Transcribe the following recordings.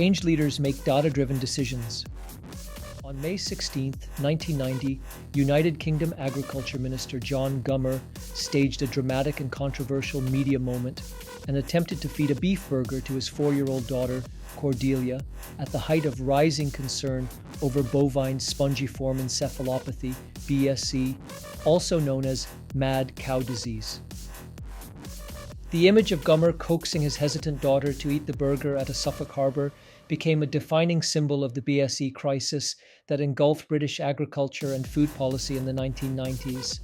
change leaders make data-driven decisions. On May 16, 1990, United Kingdom Agriculture Minister John Gummer staged a dramatic and controversial media moment and attempted to feed a beef burger to his 4-year-old daughter, Cordelia, at the height of rising concern over Bovine Spongiform Encephalopathy, BSE, also known as mad cow disease. The image of Gummer coaxing his hesitant daughter to eat the burger at a Suffolk harbour became a defining symbol of the BSE crisis that engulfed British agriculture and food policy in the 1990s.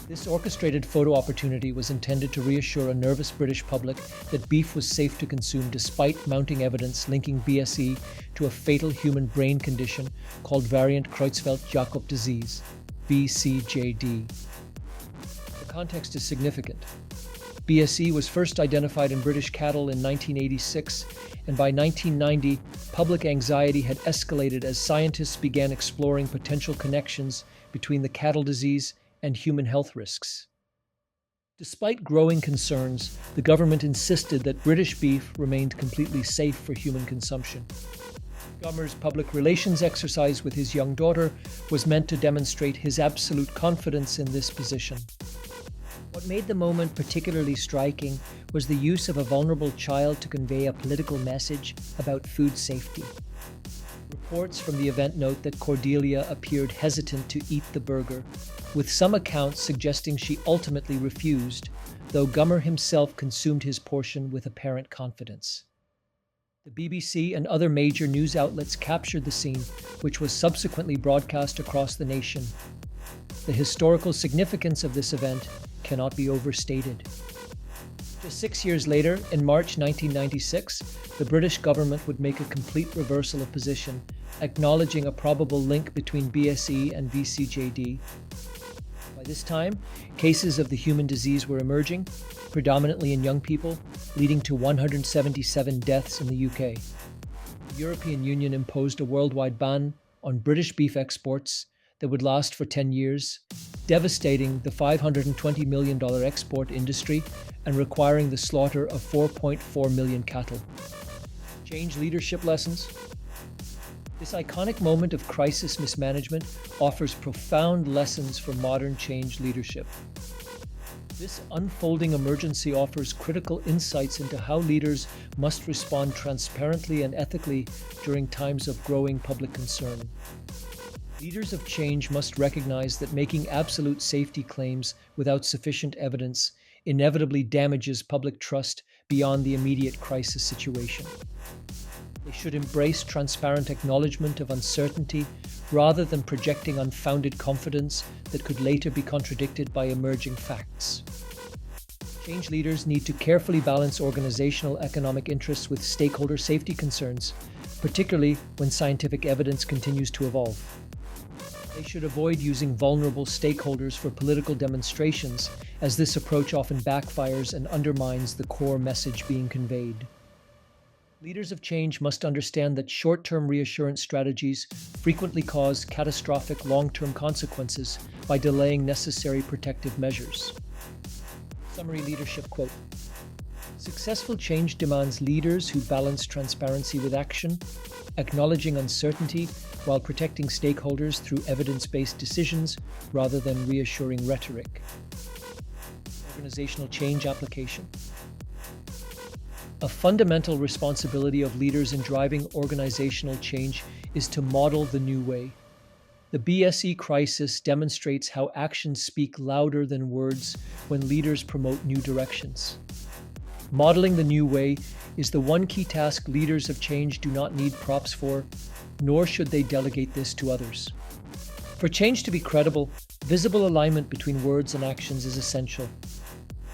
This orchestrated photo opportunity was intended to reassure a nervous British public that beef was safe to consume despite mounting evidence linking BSE to a fatal human brain condition called variant Creutzfeldt-Jakob Disease, vCJD. The context is significant. BSE was first identified in British cattle in 1986, and by 1990, public anxiety had escalated as scientists began exploring potential connections between the cattle disease and human health risks. Despite growing concerns, the government insisted that British beef remained completely safe for human consumption. Gummer's public relations exercise with his young daughter was meant to demonstrate his absolute confidence in this position. What made the moment particularly striking was the use of a vulnerable child to convey a political message about food safety. Reports from the event note that Cordelia appeared hesitant to eat the burger, with some accounts suggesting she ultimately refused, though Gummer himself consumed his portion with apparent confidence. The BBC and other major news outlets captured the scene, which was subsequently broadcast across the nation. The historical significance of this event cannot be overstated. Just 6 years later, in March 1996, the British government would make a complete reversal of position, acknowledging a probable link between BSE and vCJD. By this time, cases of the human disease were emerging, predominantly in young people, leading to 177 deaths in the UK. The European Union imposed a worldwide ban on British beef exports that would last for 10 years, devastating the $520 million export industry and requiring the slaughter of 4.4 million cattle. Change leadership lessons? This iconic moment of crisis mismanagement offers profound lessons for modern change leadership. This unfolding emergency offers critical insights into how leaders must respond transparently and ethically during times of growing public concern. Leaders of change must recognize that making absolute safety claims without sufficient evidence inevitably damages public trust beyond the immediate crisis situation. They should embrace transparent acknowledgement of uncertainty rather than projecting unfounded confidence that could later be contradicted by emerging facts. Change leaders need to carefully balance organizational economic interests with stakeholder safety concerns, particularly when scientific evidence continues to evolve. They should avoid using vulnerable stakeholders for political demonstrations, as this approach often backfires and undermines the core message being conveyed. Leaders of change must understand that short-term reassurance strategies frequently cause catastrophic long-term consequences by delaying necessary protective measures. Summary leadership quote: "Successful change demands leaders who balance transparency with action, acknowledging uncertainty while protecting stakeholders through evidence-based decisions rather than reassuring rhetoric." Organizational change application. A fundamental responsibility of leaders in driving organizational change is to model the new way. The BSE crisis demonstrates how actions speak louder than words when leaders promote new directions. Modeling the new way is the one key task leaders of change do not need props for, nor should they delegate this to others. For change to be credible, visible alignment between words and actions is essential.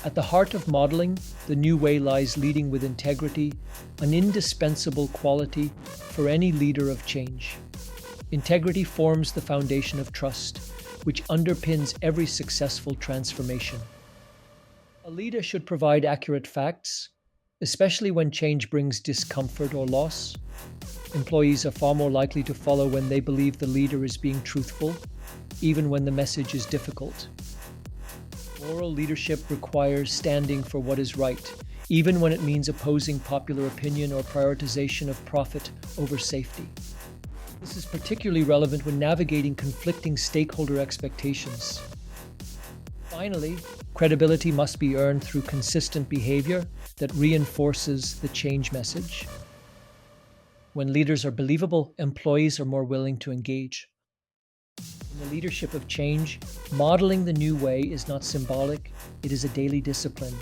At the heart of modeling, the new way lies leading with integrity, an indispensable quality for any leader of change. Integrity forms the foundation of trust, which underpins every successful transformation. A leader should provide accurate facts, especially when change brings discomfort or loss. Employees are far more likely to follow when they believe the leader is being truthful, even when the message is difficult. Moral leadership requires standing for what is right, even when it means opposing popular opinion or prioritization of profit over safety. This is particularly relevant when navigating conflicting stakeholder expectations. Finally, credibility must be earned through consistent behavior that reinforces the change message. When leaders are believable, employees are more willing to engage. In the leadership of change, modeling the new way is not symbolic, it is a daily discipline.